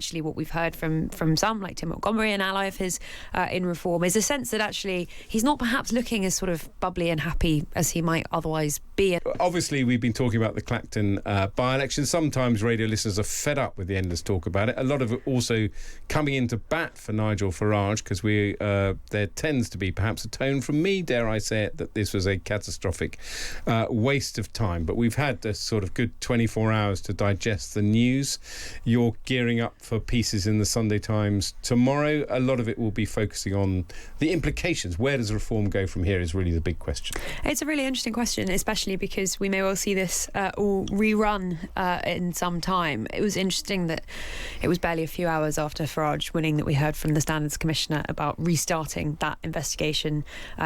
actually what we've heard from some, like Tim Montgomery, an ally of his in Reform, is a sense that actually he's not perhaps looking as sort of bubbly and happy as he might otherwise be. Obviously, we've been talking about the Clacton by-election. Sometimes radio listeners are fed up with the endless talk about it. A lot of it also coming into bat for Nigel Farage, because there tends to be perhaps a tone from me, dare I say it, that this was a catastrophic waste of time. But we've had a sort of good 24 hours to digest the news. You're gearing up for pieces in the Sunday Times tomorrow. A lot of it will be focusing on the implications. Where does reform go from here is really the big question. It's a really interesting question, especially because we may well see this all rerun in some time. It was interesting that it was barely a few hours after Farage winning that we heard from the Standards Commissioner about restarting that investigation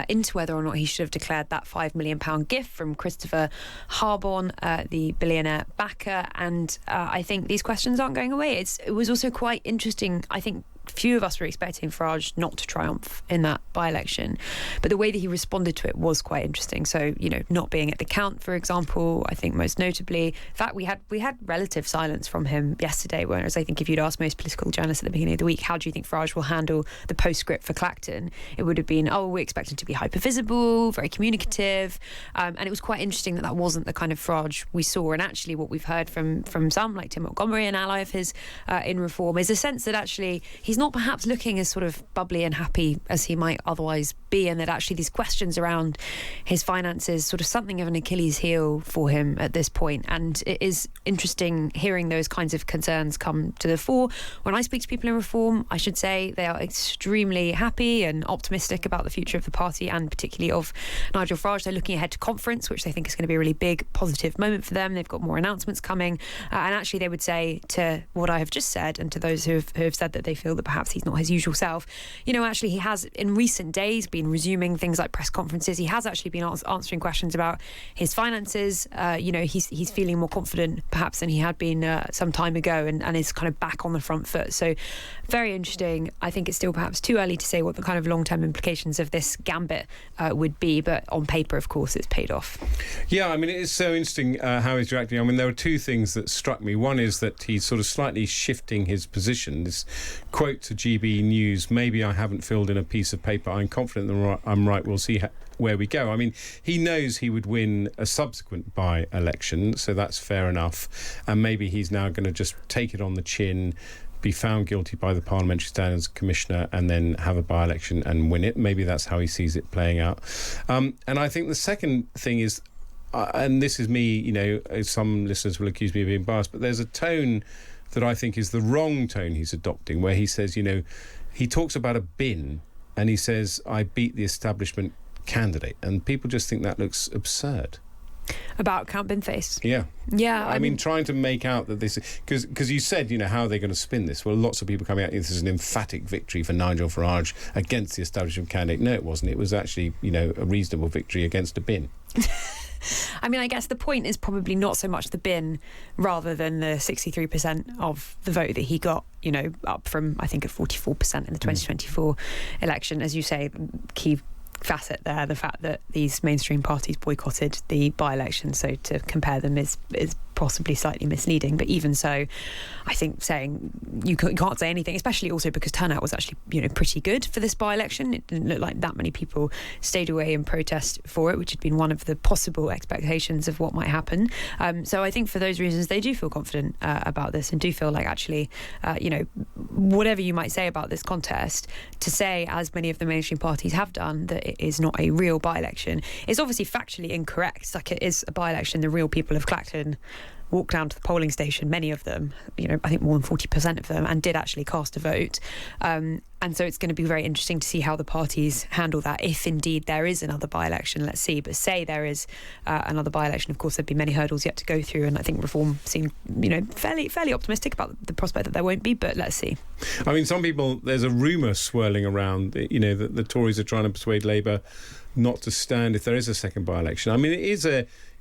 into whether or not he should have declared that £5 million gift from Christopher Harborne, the billionaire backer. And I think these questions aren't going away. It was also quite interesting. I think few of us were expecting Farage not to triumph in that by-election, but the way that he responded to it was quite interesting. So, not being at the count, for example, I think most notably. In fact, we had relative silence from him yesterday, whereas I think if you'd asked most political journalists at the beginning of the week, how do you think Farage will handle the postscript for Clacton, it would have been, we expect him to be hyper-visible, very communicative, and it was quite interesting that wasn't the kind of Farage we saw. And actually what we've heard from some, like Tim Montgomery, an ally of his in Reform, is a sense that actually he's not perhaps looking as sort of bubbly and happy as he might otherwise be, and that actually these questions around his finances sort of something of an Achilles heel for him at this point. And it is interesting hearing those kinds of concerns come to the fore. When I speak to people in Reform, I should say they are extremely happy and optimistic about the future of the party, and particularly of Nigel Farage. They're looking ahead to conference, which they think is going to be a really big positive moment for them. They've got more announcements coming, and actually they would say to what I have just said, and to those who have said that they feel that perhaps he's not his usual self, actually he has in recent days been resuming things like press conferences. He has actually been answering questions about his finances. He's feeling more confident perhaps than he had been some time ago, and is kind of back on the front foot. So very interesting. I think it's still perhaps too early to say what the kind of long-term implications of this gambit would be, but on paper, of course, it's paid off. Yeah, it is so interesting how he's reacting. There were two things that struck me. One is that he's sort of slightly shifting his position. This quote to GB News, "Maybe I haven't filled in a piece of paper. I'm confident that I'm right. We'll see where we go." He knows he would win a subsequent by-election, so that's fair enough. And maybe he's now going to just take it on the chin, be found guilty by the Parliamentary Standards Commissioner, and then have a by-election and win it. Maybe that's how he sees it playing out. And I think the second thing is, and this is me, some listeners will accuse me of being biased, but there's a tone that I think is the wrong tone he's adopting, where he says, he talks about a bin and he says, "I beat the establishment candidate," and people just think that looks absurd. About Count Binface? Yeah. Yeah. Trying to make out that this... Because you said, how are they going to spin this? Well, lots of people coming out, this is an emphatic victory for Nigel Farage against the establishment candidate. No, it wasn't. It was actually, a reasonable victory against a bin. I guess the point is probably not so much the bin, rather than the 63% of the vote that he got, up from, I think, at 44% in the 2024 election. As you say, key facet there, the fact that these mainstream parties boycotted the by-election, so to compare them is possibly slightly misleading. But even so, I think saying you can't say anything, especially also because turnout was actually pretty good for this by-election. It didn't look like that many people stayed away in protest for it, which had been one of the possible expectations of what might happen. So I think for those reasons they do feel confident about this, and do feel like actually whatever you might say about this contest, to say, as many of the mainstream parties have done, that it is not a real by-election is obviously factually incorrect. Like, it is a by-election. The real people of Clacton walked down to the polling station, many of them, I think more than 40% of them, and did actually cast a vote. And so it's going to be very interesting to see how the parties handle that, if indeed there is another by-election. Let's see. But say there is another by-election, of course, there'd be many hurdles yet to go through, and I think Reform seem, fairly optimistic about the prospect that there won't be, but let's see. Some people, there's a rumour swirling around, that the Tories are trying to persuade Labour not to stand if there is a second by-election. It is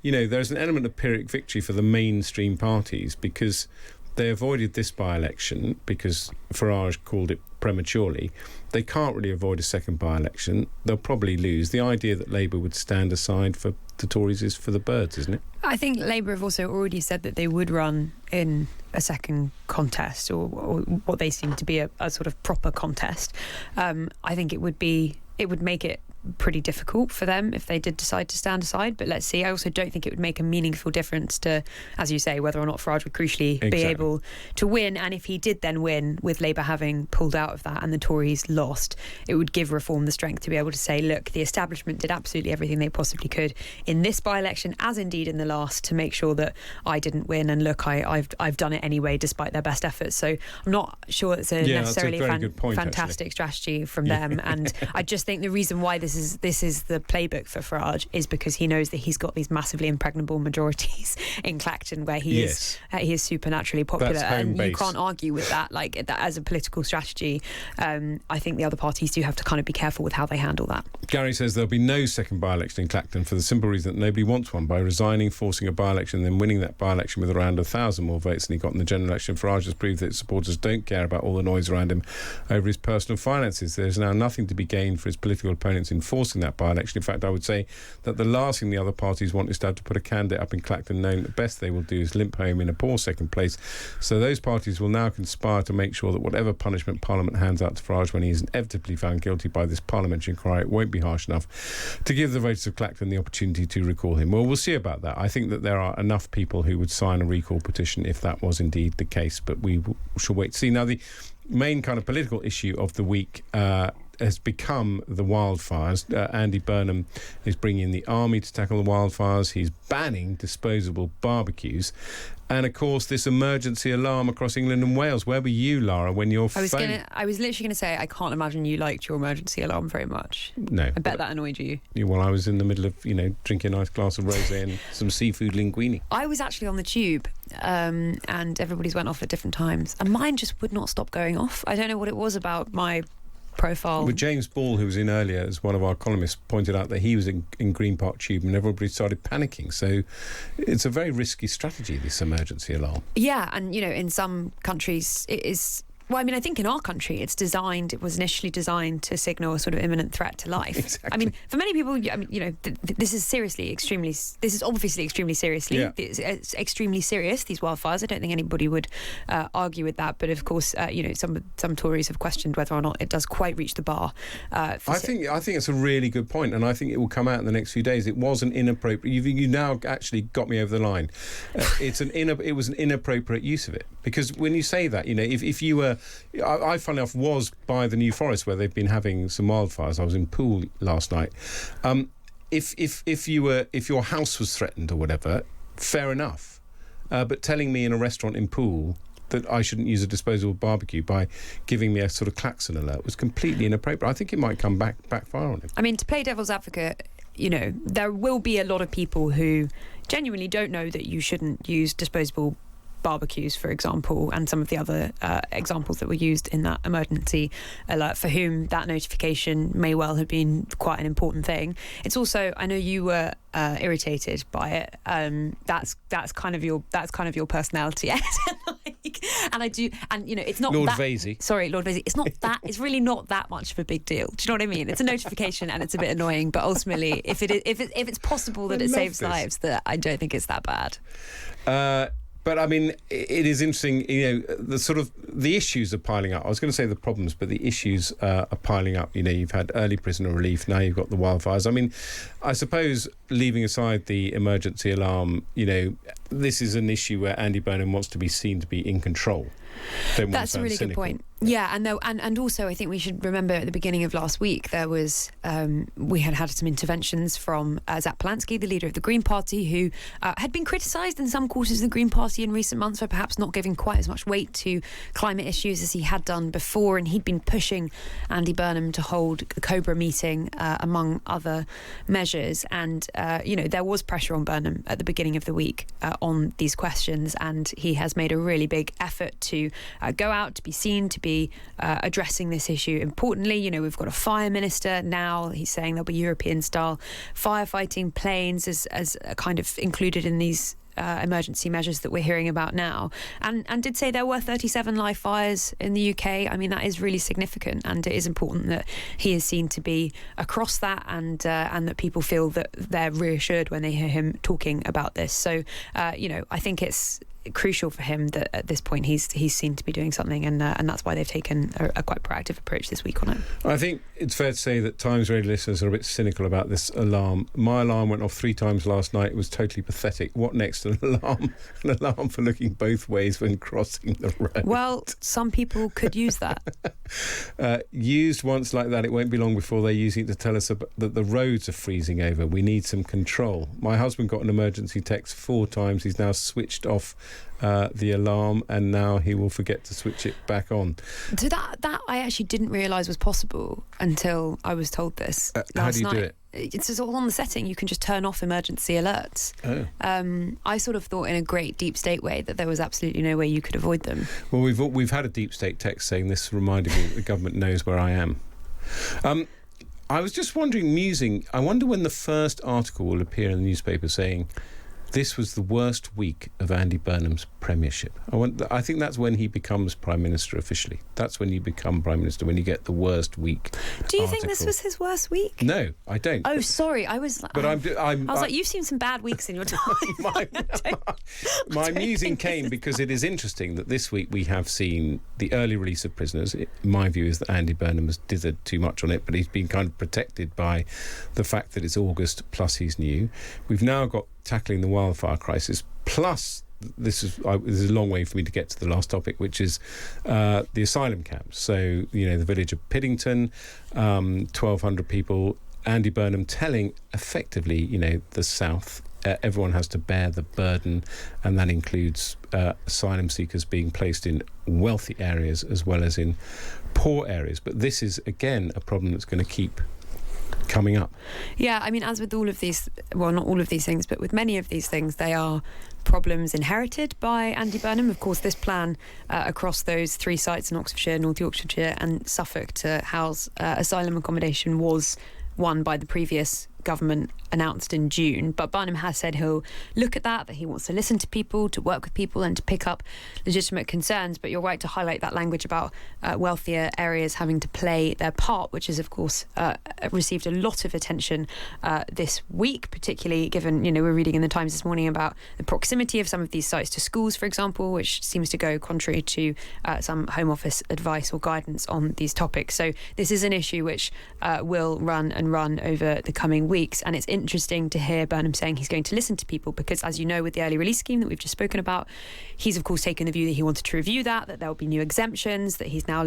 there's an element of Pyrrhic victory for the mainstream parties, because they avoided this by-election because Farage called it prematurely. They can't really avoid a second by-election. They'll probably lose. The idea that Labour would stand aside for the Tories is for the birds, isn't it? I think Labour have also already said that they would run in a second contest, or what they seem to be a sort of proper contest. I think it would make it pretty difficult for them if they did decide to stand aside, but let's see. I also don't think it would make a meaningful difference to, as you say, whether or not Farage would crucially be able to win. And if he did then win, with Labour having pulled out of that and the Tories lost, it would give Reform the strength to be able to say, look, the establishment did absolutely everything they possibly could in this by-election, as indeed in the last, to make sure that I didn't win, and look, I've done it anyway despite their best efforts. So I'm not sure it's necessarily fantastic strategy from them. And I just think the reason why this is the playbook for Farage is because he knows that he's got these massively impregnable majorities in Clacton, where he is supernaturally popular, and you can't argue with that. Like that as a political strategy, I think the other parties do have to kind of be careful with how they handle that. Gary says there'll be no second by-election in Clacton for the simple reason that nobody wants one. By resigning, forcing a by-election, then winning that by-election with around 1,000 more votes than he got in the general election, Farage has proved that his supporters don't care about all the noise around him over his personal finances. There's now nothing to be gained for his political opponents in forcing that by-election. In fact, I would say that the last thing the other parties want is to have to put a candidate up in Clacton, knowing that best they will do is limp home in a poor second place. So those parties will now conspire to make sure that whatever punishment Parliament hands out to Farage when he is inevitably found guilty by this parliamentary inquiry, it won't be harsh enough to give the voters of Clacton the opportunity to recall him. Well, we'll see about that. I think that there are enough people who would sign a recall petition if that was indeed the case, but we shall wait to see. Now, the main kind of political issue of the week has become the wildfires. Andy Burnham is bringing the army to tackle the wildfires. He's banning disposable barbecues. And, of course, this emergency alarm across England and Wales. Where were you, Lara, when your phone... I was literally going to say, I can't imagine you liked your emergency alarm very much. No. I bet that annoyed you. Yeah, well, I was in the middle of, drinking a nice glass of rosé and some seafood linguine. I was actually on the tube, and everybody's went off at different times. And mine just would not stop going off. I don't know what it was about my profile. But James Ball, who was in earlier as one of our columnists, pointed out that he was in Green Park Tube and everybody started panicking. So it's a very risky strategy, this emergency alarm. Yeah, and in some countries it is. Well, I mean, I think in our country it was initially designed to signal a sort of imminent threat to life. Exactly. I mean, for many people, this is obviously extremely seriously. Yeah. It's extremely serious, these wildfires. I don't think anybody would argue with that. But of course, some Tories have questioned whether or not it does quite reach the bar. I think it's a really good point, and I think it will come out in the next few days. It was an inappropriate. You now actually got me over the line. It was an inappropriate use of it, because when you say that, if you were, I funnily enough was by the New Forest where they've been having some wildfires. I was in Poole last night. If your house was threatened or whatever, fair enough. But telling me in a restaurant in Poole that I shouldn't use a disposable barbecue by giving me a sort of klaxon alert was completely inappropriate. I think it might come backfire on him. I mean, to play devil's advocate, there will be a lot of people who genuinely don't know that you shouldn't use disposable barbecues, for example, and some of the other examples that were used in that emergency alert, for whom that notification may well have been quite an important thing. It's also, I know you were irritated by it. That's kind of your personality. And I do, and it's not Lord that, Vaizey. Sorry, Lord Vaizey. It's not that. It's really not that much of a big deal. Do you know what I mean? It's a notification and it's a bit annoying, but ultimately, if it's possible that it saves lives, that I don't think it's that bad. But I mean, it is interesting, the issues are piling up. I was going to say the problems, but the issues are piling up. You've had early prisoner relief, now you've got the wildfires. I mean, I suppose, leaving aside the emergency alarm, this is an issue where Andy Burnham wants to be seen to be in control. That's a really good point. Yeah, and also I think we should remember at the beginning of last week there was we had some interventions from Zach Polanski, the leader of the Green Party, who had been criticised in some quarters of the Green Party in recent months for perhaps not giving quite as much weight to climate issues as he had done before, and he'd been pushing Andy Burnham to hold a Cobra meeting among other measures, and there was pressure on Burnham at the beginning of the week on these questions, and he has made a really big effort to go out, to be seen, to be addressing this issue importantly. We've got a fire minister now. He's saying there'll be European-style firefighting planes as kind of included in these emergency measures that we're hearing about now, and did say there were 37 live fires in the UK. I mean, that is really significant, and it is important that he is seen to be across that, and that people feel that they're reassured when they hear him talking about this. So, I think it's crucial for him that at this point he's seen to be doing something, and that's why they've taken a quite proactive approach this week on it. I think it's fair to say that Times Radio listeners are a bit cynical about this alarm. My alarm went off 3 times last night. It was totally pathetic. What next? An alarm for looking both ways when crossing the road. Well, some people could use that. Used once like that, it won't be long before they're using it to tell us that the roads are freezing over. We need some control. My husband got an emergency text 4 times. He's now switched off the alarm, and now he will forget to switch it back on. So that I actually didn't realise was possible until I was told this last night. How do you do it? It's just all on the setting. You can just turn off emergency alerts. Oh. I sort of thought in a great deep state way that there was absolutely no way you could avoid them. Well, we've had a deep state text saying this reminded me that the government knows where I am. I was just musing, I wonder when the first article will appear in the newspaper saying this was the worst week of Andy Burnham's premiership. I think that's when he becomes Prime Minister officially. That's when you become Prime Minister, when you get the worst week. Do you think this was his worst week? No, I don't. Oh, sorry. I was like, you've seen some bad weeks in your time. My musing came because it is interesting that this week we have seen the early release of prisoners. My view is that Andy Burnham has dithered too much on it, but he's been kind of protected by the fact that it's August, plus he's new. We've now got tackling the wildfire crisis, plus this is a long way for me to get to the last topic, which is the asylum camps. So, the village of Piddington, 1,200 people, Andy Burnham telling effectively, the South, everyone has to bear the burden, and that includes asylum seekers being placed in wealthy areas as well as in poor areas. But this is, again, a problem that's going to keep coming up. Yeah, I mean, as with all of these, well, not all of these things, but with many of these things, they are problems inherited by Andy Burnham. Of course, this plan across those 3 sites in Oxfordshire, North Yorkshire and Suffolk to house asylum accommodation was one by the previous government, announced in June. But Burnham has said he'll look at that he wants to listen to people, to work with people and to pick up legitimate concerns. But you're right to highlight that language about wealthier areas having to play their part, which has, of course, received a lot of attention this week, particularly given, we're reading in the Times this morning about the proximity of some of these sites to schools, for example, which seems to go contrary to some Home Office advice or guidance on these topics. So this is an issue which will run over the coming weeks, and it's interesting to hear Burnham saying he's going to listen to people, because, as you know, with the early release scheme that we've just spoken about, he's of course taken the view that he wanted to review that there will be new exemptions, that he's now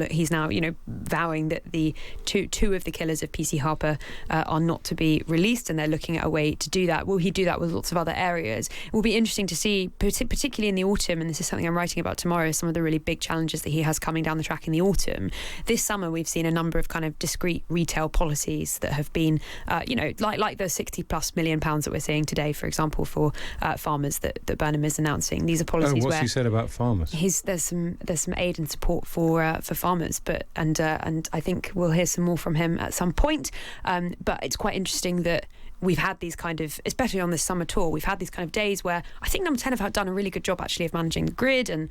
vowing that the two of the killers of PC Harper are not to be released, and they're looking at a way to do that. Will he do that with lots of other areas? It will be interesting to see, particularly in the autumn, and this is something I'm writing about tomorrow, some of the really big challenges that he has coming down the track in the autumn. This summer we've seen a number of kind of discrete retail policies that have been like the 60+ million pounds that we're seeing today, for example, for farmers that Burnham is announcing. These are policies what's he said about farmers? There's some aid and support for farmers, and I think we'll hear some more from him at some point. But it's quite interesting that we've had these kind of, especially on this summer tour, we've had these kind of days where I think Number 10 have done a really good job actually of managing the grid, and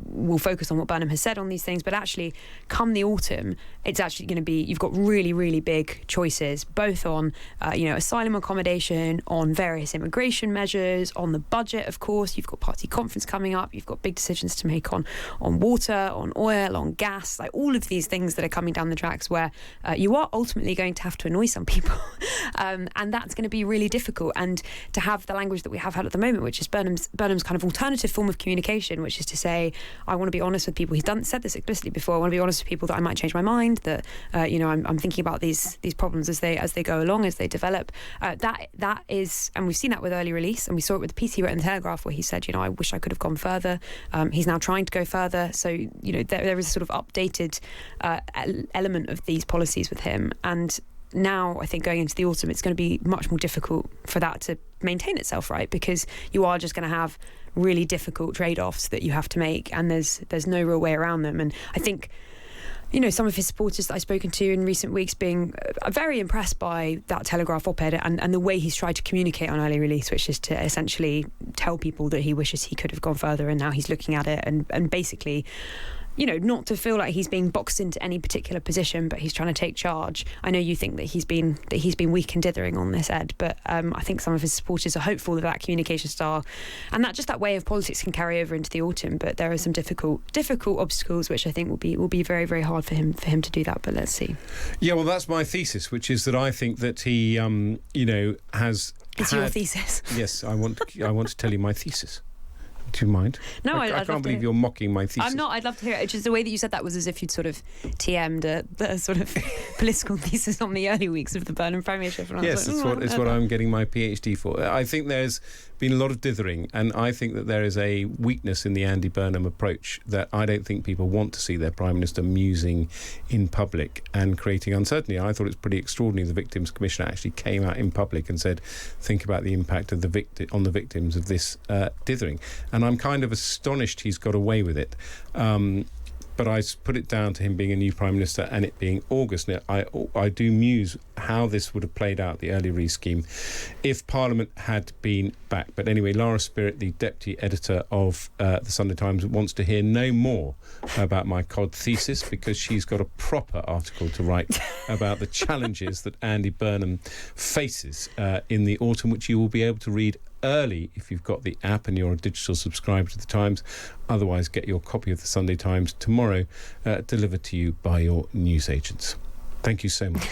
we'll focus on what Burnham has said on these things, but actually come the autumn it's actually going to be, you've got really, really big choices, both on asylum accommodation, on various immigration measures, on the budget, of course. You've got party conference coming up, you've got big decisions to make on water, on oil, on gas, like all of these things that are coming down the tracks where you are ultimately going to have to annoy some people. And that's going to be really difficult. And to have the language that we have had at the moment, which is Burnham's kind of alternative form of communication, which is to say, I want to be honest with people. He's said this explicitly before. I want to be honest with people that I might change my mind, that I'm thinking about these problems as they go along, as they develop. That is, and we've seen that with early release, and we saw it with the piece he wrote in the Telegraph where he said, I wish I could have gone further. He's now trying to go further. So there is a sort of updated element of these policies with him. And now I think going into the autumn, it's going to be much more difficult for that to maintain itself, right? Because you are just going to have really difficult trade-offs that you have to make, and there's no real way around them. And I think some of his supporters that I've spoken to in recent weeks being very impressed by that Telegraph op-ed and the way he's tried to communicate on early release, which is to essentially tell people that he wishes he could have gone further, and now he's looking at it and basically, not to feel like he's being boxed into any particular position, but he's trying to take charge. I know you think that he's been weak and dithering on this, Ed, but I think some of his supporters are hopeful that communication style and that way of politics can carry over into the autumn. But there are some difficult obstacles, which I think will be very, very hard for him to do that. But let's see. Yeah, well, that's my thesis, which is that I think that he, has. It's your thesis. Yes, I want to tell you my thesis. Do you mind? No, I can't believe you're mocking my thesis. I'm not. I'd love to hear it. It's just the way that you said that was as if you'd sort of TM'd the sort of political thesis on the early weeks of the Burnham premiership. And yes, it's what I'm getting my PhD for. I think there's been a lot of dithering, and I think that there is a weakness in the Andy Burnham approach that I don't think people want to see their Prime Minister musing in public and creating uncertainty. I thought it was pretty extraordinary the Victims Commissioner actually came out in public and said, think about the impact of on the victims of this dithering. And I'm kind of astonished he's got away with it. But I put it down to him being a new Prime Minister and it being August. Now, I do muse how this would have played out, the early re-scheme, if Parliament had been back. But anyway, Lara Spirit, the deputy editor of the Sunday Times, wants to hear no more about my cod thesis because she's got a proper article to write about the challenges that Andy Burnham faces in the autumn, which you will be able to read early if you've got the app and you're a digital subscriber to the Times. Otherwise, get your copy of the Sunday Times tomorrow delivered to you by your newsagents. Thank you so much.